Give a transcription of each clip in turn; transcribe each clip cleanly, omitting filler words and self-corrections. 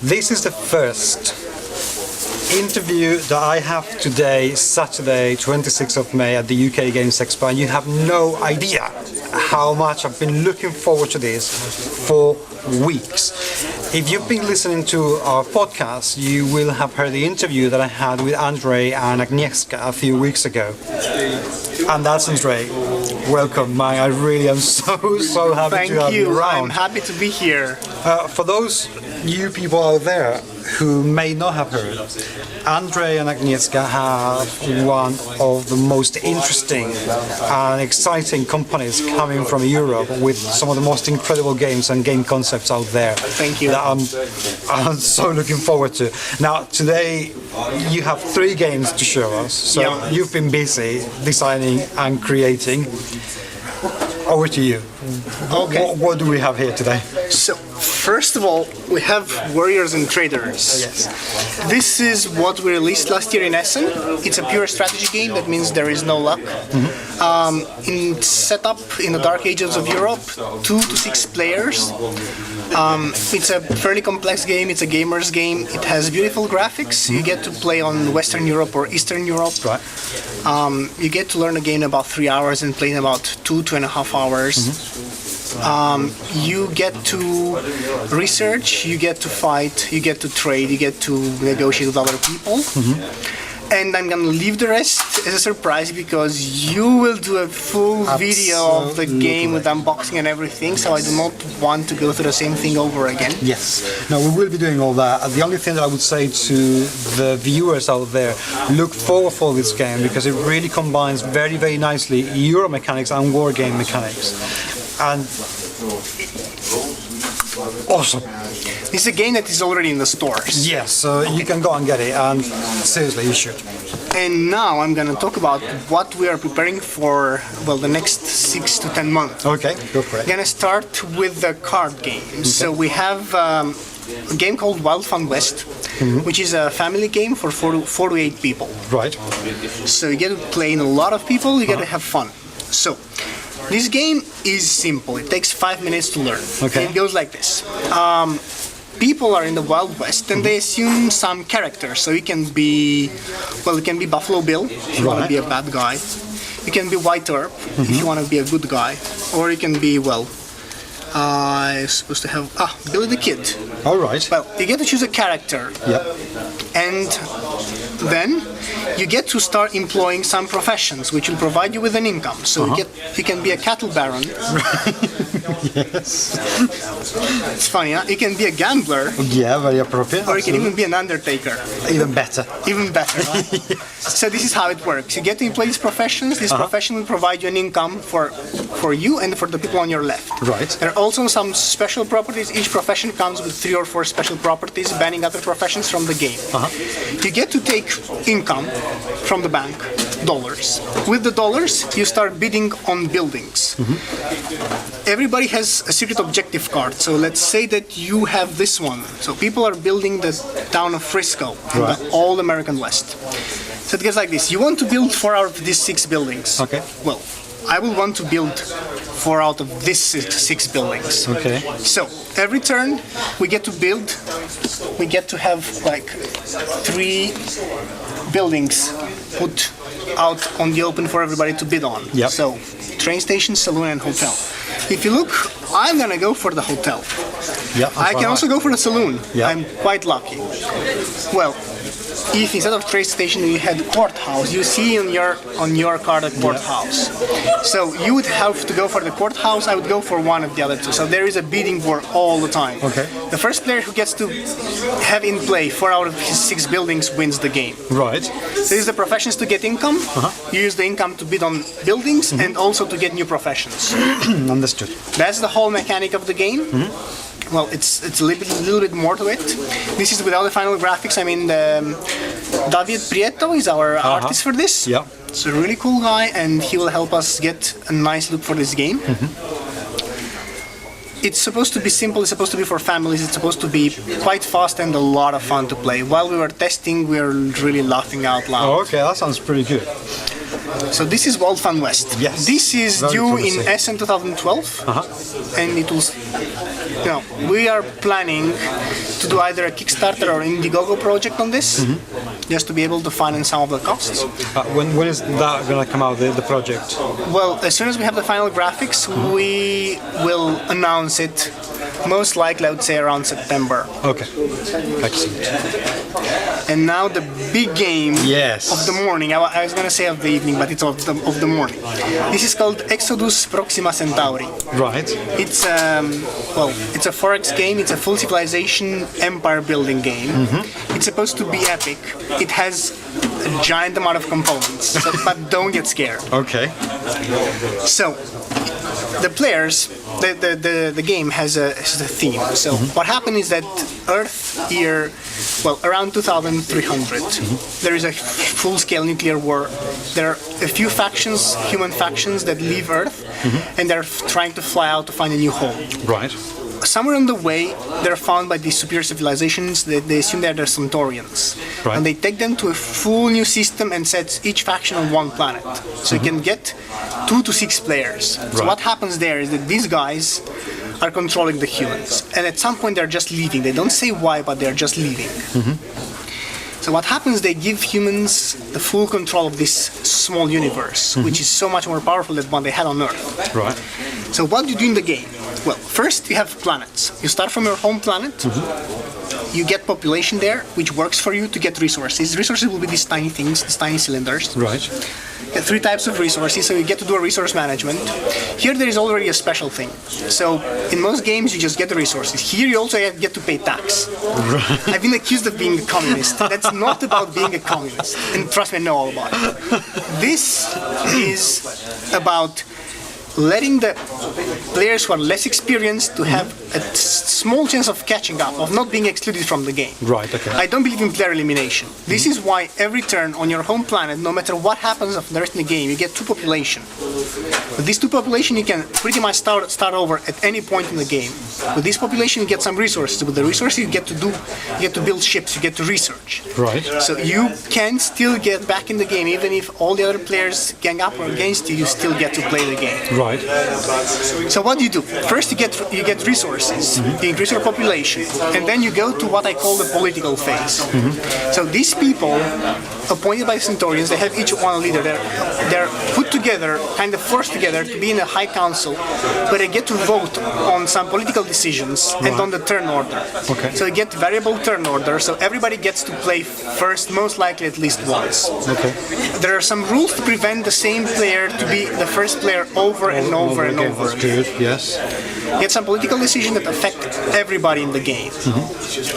This is the first interview that I have today, Saturday, 26th of May at the UK Games Expo, and you have no idea how much I've been looking forward to this for weeks. If you've been listening to our podcast, you will have heard the interview that I had with Andrei and Agnieszka a few weeks ago. And that's Andrei. Welcome, man. I really am so happy to have you around. I'm happy to be here. For those new people out there who may not have heard, Andrei and Agnieszka have one of the most interesting and exciting companies coming from Europe with some of the most incredible games and game concepts out there. Thank you. That I'm so looking forward to. Now, today you have 3 games to show us, so you've been busy designing and creating. Over to you. Okay. What do we have here today? So, first of all, we have Warriors and Traders. Yes. This is what we released last year in Essen. It's a pure strategy game, that means there is no luck. It's set up in the dark ages of Europe, 2 to 6 players. It's a fairly complex game, it's a gamer's game. It has beautiful graphics. You get to play on Western Europe or Eastern Europe. Right. You get to learn a game in about 3 hours and play in about 2.5 hours. You get to research, you get to fight, you get to trade, you get to negotiate with other people. And I'm gonna leave the rest as a surprise because you will do a full video of the game with unboxing and everything, so I do not want to go through the same thing over again. Yes. No, we will be doing all that. The only thing that I would say to the viewers out there, look forward for this game because it really combines very nicely Euro mechanics and war game mechanics. And awesome. It's a game that is already in the stores. Yes, so you can go and get it, and seriously, you should. And now I'm going to talk about what we are preparing for, well, the next 6 to 10 months. Okay, go for it. I'm going to start with the card game. Okay. So we have a game called Wild Fun West, which is a family game for 4 to 8 people. Right. So you get to play in a lot of people, you get to have fun. So, this game is simple. It takes 5 minutes to learn. Okay. It goes like this. People are in the Wild West and they assume some character. So you can be, well, you can be Buffalo Bill if you want to be a bad guy. You can be White Earp if you want to be a good guy. Or you can be, well, I'm supposed to have, Billy the Kid. All right. Well, you get to choose a character. Yep. And then you get to start employing some professions which will provide you with an income. So you can be a cattle baron. Yes. It's funny, huh? You can be a gambler. Yeah, very appropriate. Or you can even be an undertaker. Even better. Even better, right? So this is how it works. You get to employ these professions. This profession will provide you an income for you and for the people on your left. Right. There are also some special properties. Each profession comes with 3 or 4 special properties banning other professions from the game. You get to take income from the bank, dollars. With the dollars, you start bidding on buildings. Everybody has a secret objective card. So let's say that you have this one. So people are building the town of Frisco in the old American West. So it goes like this. You want to build 4 out of these 6 buildings. Okay. Well, I will want to build 4 out of these 6 buildings. Okay. So every turn we get to build, we get to have like 3 buildings put out on the open for everybody to bid on. Yep. So train station, saloon, and hotel. If you look, I'm gonna go for the hotel. Yep, I can also go for the saloon. Yep. I'm quite lucky. Well, if instead of train station you had courthouse, you see on your card a courthouse. So you would have to go for the courthouse, I would go for one of the other 2. So there is a bidding war all the time. Okay. The first player who gets to have in play 4 out of his 6 buildings wins the game. Right. So this is the professions to get income. You use the income to bid on buildings and also to get new professions. Understood. That's the whole mechanic of the game. Well, it's a little bit more to it. This is without the final graphics. I mean, David Prieto is our artist for this. Yeah. It's a really cool guy, and he will help us get a nice look for this game. It's supposed to be simple, it's supposed to be for families, it's supposed to be quite fast and a lot of fun to play. While we were testing, we were really laughing out loud. Oh, okay, that sounds pretty good. So this is World Fun West. Yes. This is Very due in promising. Essen 2012, and it will. We are planning to do either a Kickstarter or Indiegogo project on this, just to be able to finance some of the costs. When is that going to come out, the project? Well, as soon as we have the final graphics, we will announce it. Most likely, I would say around September. Okay. Excellent. And now the big game Yes. of the morning. I was going to say of the evening, but it's of the morning. This is called Exodus Proxima Centauri. Right. It's it's a 4X game. It's a full civilization empire building game. It's supposed to be epic. It has a giant amount of components, but don't get scared. Okay. So, the players, the game has a theme. So, what happened is that Earth here, around 2300, there is a full-scale nuclear war. There are a few factions, human factions, that leave Earth, and they're trying to fly out to find a new home. Right. Somewhere on the way, they're found by these superior civilizations. They assume they're the Centaurians. Right. And they take them to a full new system and set each faction on one planet. So you can get 2 to 6 players. So Right. what happens there is that these guys are controlling the humans. And at some point they're just leaving. They don't say why, but they're just leaving. So what happens, they give humans the full control of this small universe, which is so much more powerful than what they had on Earth. Right. So what do you do in the game? Well, first you have planets. You start from your home planet. You get population there, which works for you to get resources. Resources will be these tiny things, these tiny cylinders. Right. You get 3 types of resources, so you get to do a resource management. Here there is already a special thing. So in most games you just get the resources. Here you also get to pay tax. I've been accused of being a communist. That's not about being a communist. And trust me, I know all about it. This is about letting the players who are less experienced to have a small chance of catching up, of not being excluded from the game. Right, okay. I don't believe in player elimination. This is why every turn on your home planet, no matter what happens of the rest of the game, you get 2 population. With these 2 population, you can pretty much start over at any point in the game. With this population, you get some resources. With the resources, you get to build ships, you get to research. Right. So you can still get back in the game, even if all the other players gang up or against you, you still get to play the game. Right. So what do you do? First you get resources, you increase your population, and then you go to what I call the political phase. So these people, appointed by Centaurians, they have each one a leader. They're put together, kind of forced together to be in a high council, where they get to vote on some political decisions and on the turn order. Okay. So you get variable turn order, so everybody gets to play first, most likely at least once. Okay. There are some rules to prevent the same player to be the first player over and over and again. over That's again. good. Yes. Get some political decisions that affect everybody in the game.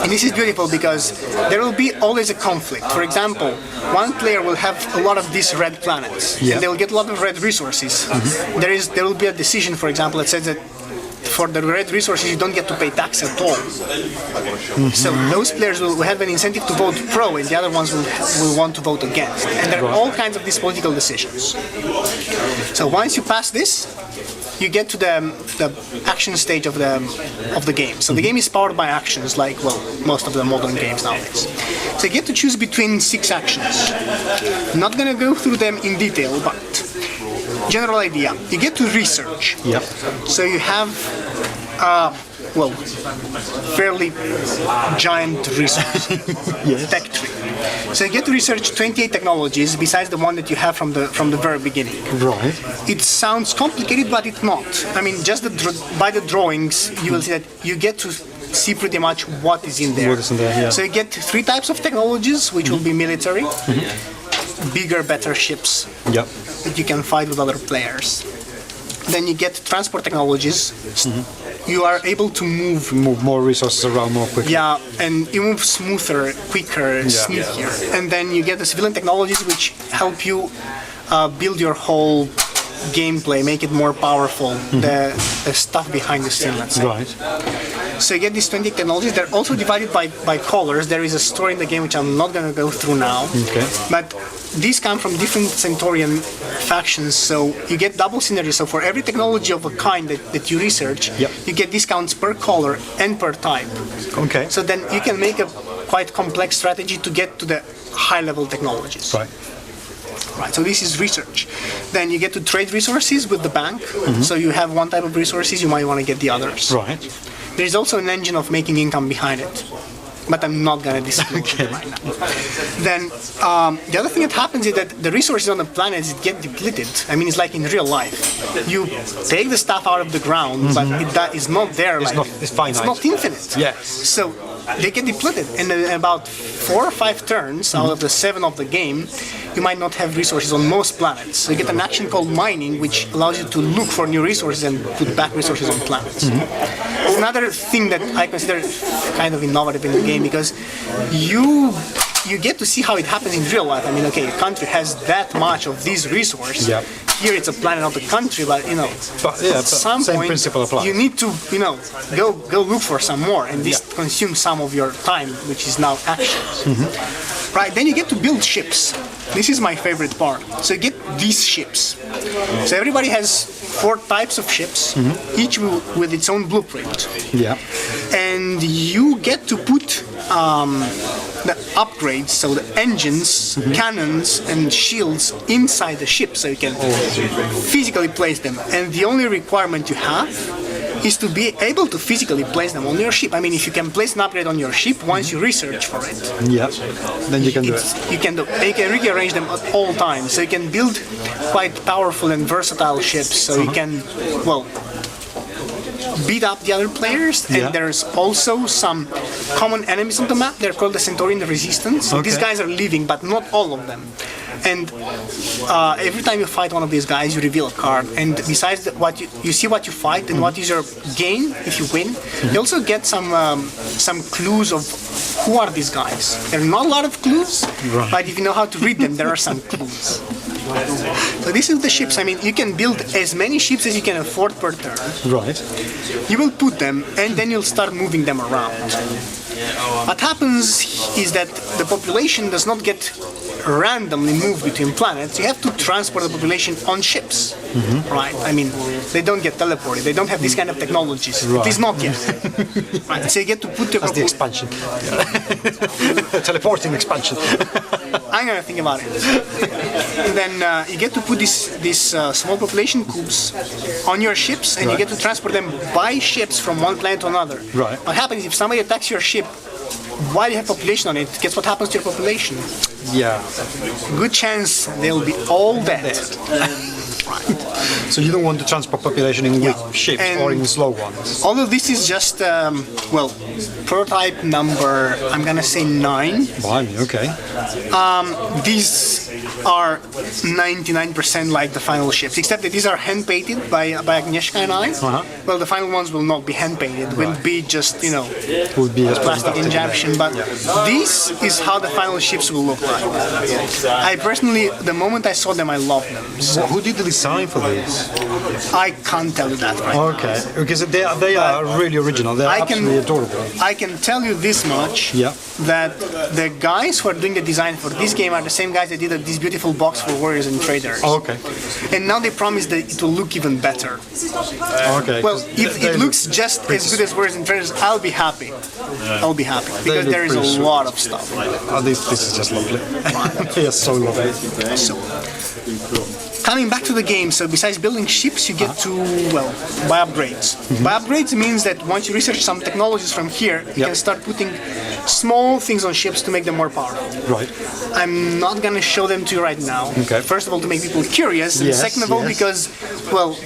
And this is beautiful because there will be always a conflict. For example, one player will have a lot of these red planets, Yeah. and they will get a lot of red resources. There will be a decision, for example, that says that for the red resources you don't get to pay tax at all. So those players will have an incentive to vote pro, and the other ones will want to vote against. And there are all kinds of these political decisions. So once you pass this, you get to the action stage of the game. So the game is powered by actions, like most of the modern games nowadays. So you get to choose between 6 actions. I'm not gonna go through them in detail, but general idea. You get to research. Yep. So you have fairly giant research tech tree. So you get to research 28 technologies besides the one that you have from the very beginning. Right. It sounds complicated, but it's not. I mean, just by the drawings, you will see that you get to see pretty much what is in there. What is in there, yeah. So you get 3 types of technologies, which will be military, bigger, better ships Yep. that you can fight with other players. Then you get transport technologies. You are able to move. Move more resources around more quickly. Yeah, and you move smoother, quicker, sneakier. And then you get the civilian technologies, which help you build your whole gameplay, make it more powerful, the stuff behind the scene, let's say. Right. So you get these 20 technologies. They're also divided by colors. There is a story in the game which I'm not going to go through now. Okay. But these come from different Centaurian factions, so you get double synergy. So for every technology of a kind that you research, Yep. you get discounts per color and per type. Okay. So then you can make a quite complex strategy to get to the high-level technologies. Right. Right, so this is research. Then you get to trade resources with the bank. So you have one type of resources, you might want to get the others. Right. There's also an engine of making income behind it, but I'm not going to disclose it right now. Then the other thing that happens is that the resources on the planets get depleted. I mean, it's like in real life. You take the stuff out of the ground, but that is not there. It's finite. It's not infinite. Yes. So they get depleted, and in about 4 or 5 turns out of the 7 of the game, you might not have resources on most planets. So you get an action called mining, which allows you to look for new resources and put back resources on planets. It's another thing that I consider kind of innovative in the game, because you get to see how it happens in real life. I mean, okay, a country has that much of these resources. Yep. Here it's a planet of the country, but But some same point principle applies. you need to go look for some more, and this consumes some of your time, which is now actions. Right, then you get to build ships. This is my favorite part. So you get these ships. So everybody has 4 types of ships, each with its own blueprint. Yeah. And you get to put the upgrades, so the engines, cannons, and shields inside the ship, so you can physically place them. And the only requirement you have is to be able to physically place them on your ship. I mean, if you can place an upgrade on your ship, once you research for it, Then you can do it. You can rearrange them at all times. So you can build quite powerful and versatile ships. So you can, beat up the other players. And there's also some common enemies on the map. They're called the Centuri and the Resistance. So these guys are living, but not all of them. And every time you fight one of these guys, you reveal a card. And besides what you see what you fight and what is your gain if you win, you also get some clues of who are these guys. There are not a lot of clues, but if you know how to read them, there are some clues. So this is the ships. I mean, you can build as many ships as you can afford per turn. Right. You will put them, and then you'll start moving them around. What happens is that the population does not get randomly moved between planets. You have to transport the population on ships, right? I mean, they don't get teleported. They don't have this kind of technologies. At least not yet. Right. So you get to put the... That's the expansion. Teleporting expansion. I'm gonna think about it. And then you get to put these small population cubes on your ships, and you get to transport them by ships from one planet to another. Right. What happens if somebody attacks your ship while you have population on it? Guess what happens to your population? Yeah. Good chance they'll be all dead. So you don't want to transport population in weak ships And or in slow ones. all of this is just, prototype number, I'm gonna say 9. Blimey, okay. These are 99% like the final ships, except that these are hand-painted by Agnieszka and I. Well, the final ones will not be hand-painted, will be just, Would be as plastic injection, but this is how the final ships will look like. I personally, the moment I saw them, I loved them. So who did the design for these? I can't tell you that right now. Okay, because they are really original. They're absolutely adorable. I can tell you this much, that the guys who are doing the design for this game are the same guys that did this beautiful box for Warriors and Traders. Okay. And now they promise that it will look even better. Okay. Well, if it looks just as good as Warriors and Traders, I'll be happy. I'll be happy, because there is a lot of stuff. Oh, this is just lovely. They are so lovely. So, coming back to the game, so besides building ships, you get to, buy upgrades. Buy upgrades means that once you research some technologies from here, you can start putting small things on ships to make them more powerful. Right. I'm not going to show them to you right now. Okay. First of all, to make people curious, and second of all, because,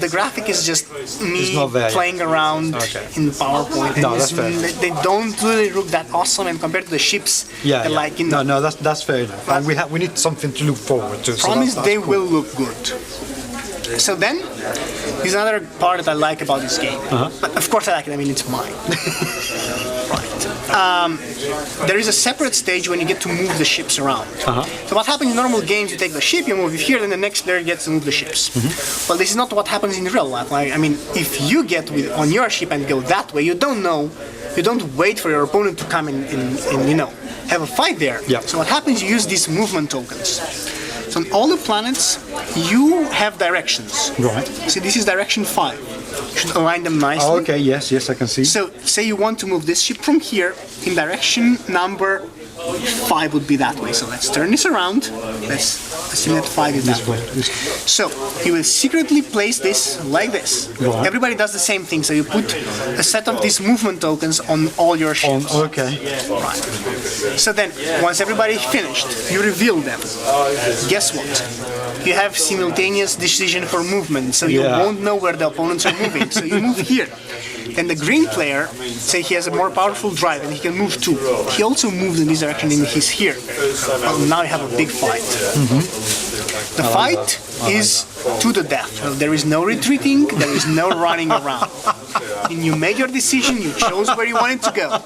the graphic is just me playing around in PowerPoint. No, that's fair. They don't really look that awesome, and compared to the ships, they're like, No, that's fair enough. And we need something to look forward to. Promise they will look good. So then, there's another part that I like about this game. But of course I like it, I mean, it's mine. There is a separate stage when you get to move the ships around. So what happens in normal games, you take the ship, you move it here, then the next player gets to move the ships. Well, this is not what happens in real life. I mean, if you get on your ship and go that way, you don't wait for your opponent to come and have a fight there. So what happens, you use these movement tokens. So on all the planets, you have directions. Right. So this is direction 5. Should align them nicely. Oh, okay, yes, I can see. So, say you want to move this ship from here in direction number 5 would be that way. So let's turn this around. Let's assume that 5 is that way. So you will secretly place this like this. Right. Everybody does the same thing. So you put a set of these movement tokens on all your ships. Okay. Right. So then, once everybody finished, you reveal them. Guess what? You have simultaneous decision for movement, so you won't know where the opponents are moving. So you move here. And the green player, say he has a more powerful drive and he can move 2. He also moves in this direction and he's here. Well, now you have a big fight. The fight is to the death. There is no retreating, there is no running around. And you made your decision, you chose where you wanted to go.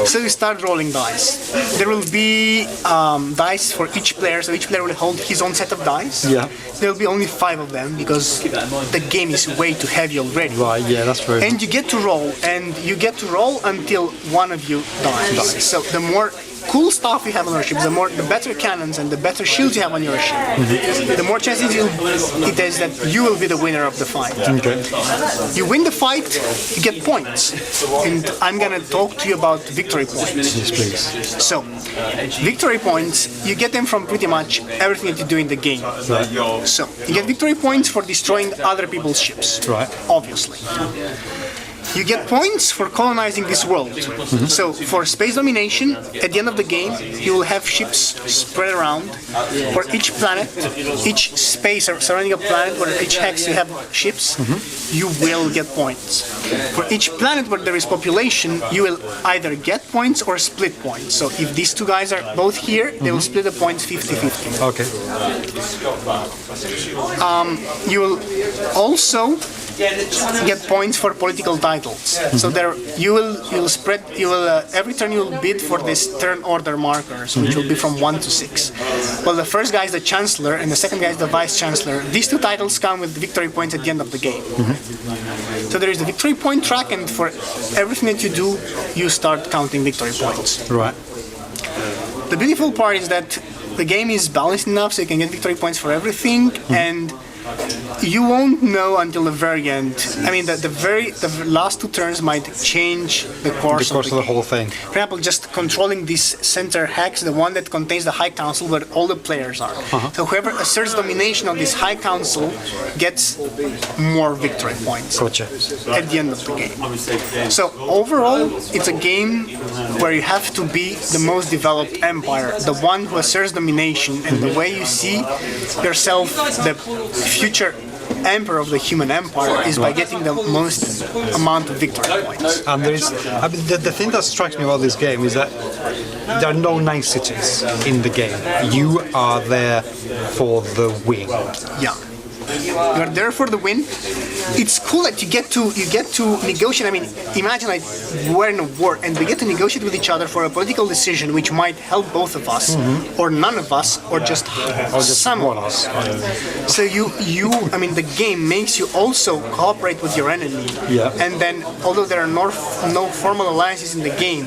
So you start rolling dice. There will be dice for each player, so each player will hold his own set of dice. Yeah. There will be only 5 of them because the game is way too heavy already. Right, yeah, that's very And you get to roll, and you get to roll until one of you dies. So the more cool stuff you have on your ship, the better cannons and the better shields you have on your ship, the more chances it is that you will be the winner of the fight. Okay. You win the fight, you get points. And I'm gonna talk to you about victory points. Yes, please. So, victory points, you get them from pretty much everything that you do in the game. Right. So, you get victory points for destroying other people's ships. Right. Obviously. You get points for colonizing this world. So for space domination, at the end of the game, you will have ships spread around. For each planet, each space surrounding a planet, where each hex you have ships, you will get points. For each planet where there is population, you will either get points or split points. So if these two guys are both here, they will split the points 50-50. Okay. You will also get points for political titles. So there you will spread every turn you will bid for this turn order markers, which will be from 1 to 6. Well, the first guy is the chancellor and the second guy is the vice chancellor. These two titles come with victory points at the end of the game. So there is the victory point track, and for everything that you do, you start counting victory points. Right. The beautiful part is that the game is balanced enough so you can get victory points for everything, and you won't know until the very end. I mean, the last 2 turns might change the course of the whole thing. For example, just controlling this center hex, the one that contains the High Council where all the players are. So whoever asserts domination on this High Council gets more victory points at the end of the game. So overall, it's a game where you have to be the most developed empire, the one who asserts domination, and the way you see yourself, the future emperor of the human empire, is by getting the most amount of victory points. And there is, I mean, the thing that strikes me about this game is that there are no niceties in the game. You are there for the win. Yeah. You are there for the win. It's cool that you get to negotiate. I mean, imagine like we're in a war and we get to negotiate with each other for a political decision which might help both of us, or none of us, or just some of us. So I mean, the game makes you also cooperate with your enemy. Yeah. And then, although there are no formal alliances in the game,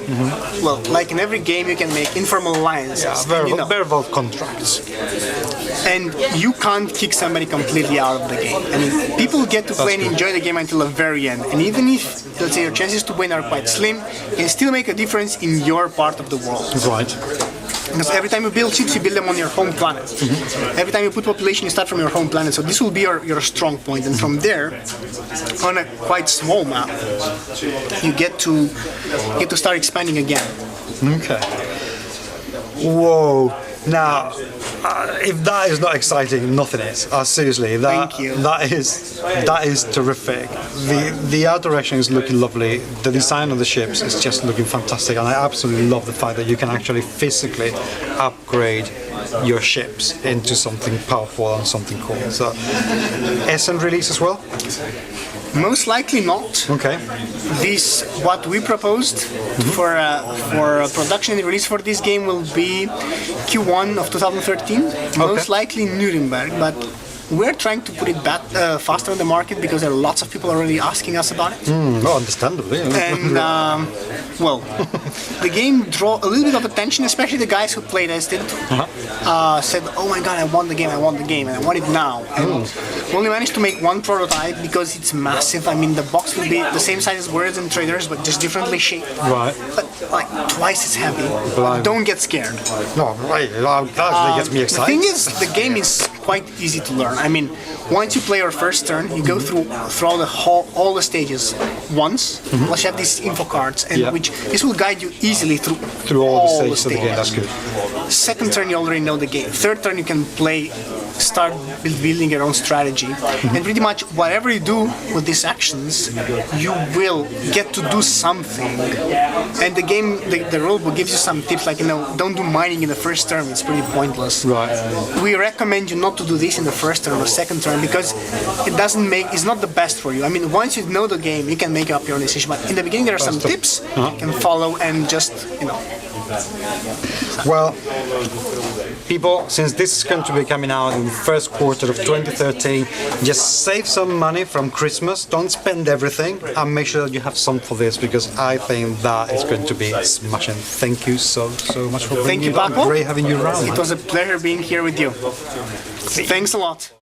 well, like in every game, you can make informal alliances. Yeah, verbal contracts. And you can't kick somebody completely out of the game. I mean, people get to play and enjoy the game until the very end. And even if, let's say, your chances to win are quite slim, you can still make a difference in your part of the world. Right. Because every time you build ships, you build them on your home planet. Every time you put population, you start from your home planet. So this will be your strong point. And from there, on a quite small map, you get to start expanding again. Okay. Whoa. Now, if that is not exciting, nothing is. Seriously, Thank you. that is terrific. The art direction is looking lovely. The design of the ships is just looking fantastic, and I absolutely love the fact that you can actually physically upgrade your ships into something powerful and something cool. So, SN release as well? Most likely not. Okay. This, what we proposed for production and release for this game will be Q1 of 2013. Most likely Nuremberg, but we're trying to put it back faster on the market because there are lots of people already asking us about it. Oh, understandably. And Well, the game drew a little bit of attention, especially the guys who played as did. Said, "Oh my god, I want the game! I want the game, and I want it now." And we only managed to make one prototype because it's massive. I mean, the box will be the same size as Words and Traders, but just differently shaped. Right. But like twice as heavy. Blind. Don't get scared. No, right. That gets me The excited. thing is, the game is quite easy to learn. I mean, once you play your first turn, you go through all the stages once. Plus, you have these info cards, and this will guide you easily through all the stages of the game. That's good. Second turn, you already know the game. Third turn, you can start building your own strategy, and pretty much whatever you do with these actions, you will get to do something. And the game, the rulebook gives you some tips, like don't do mining in the first turn. It's pretty pointless. Right. We recommend you not to do this in the first turn or second turn because it's not the best for you. I mean, once you know the game, you can make up your own decision. But in the beginning, there are some tips you can follow and just Well, people, since this is going to be coming out in the first quarter of 2013, just save some money from Christmas. Don't spend everything, and make sure that you have some for this, because I think that is going to be smashing. Thank you so much for bringing Thank you, it on. Paco. Great having you around. It was a pleasure being here with you. Thanks a lot.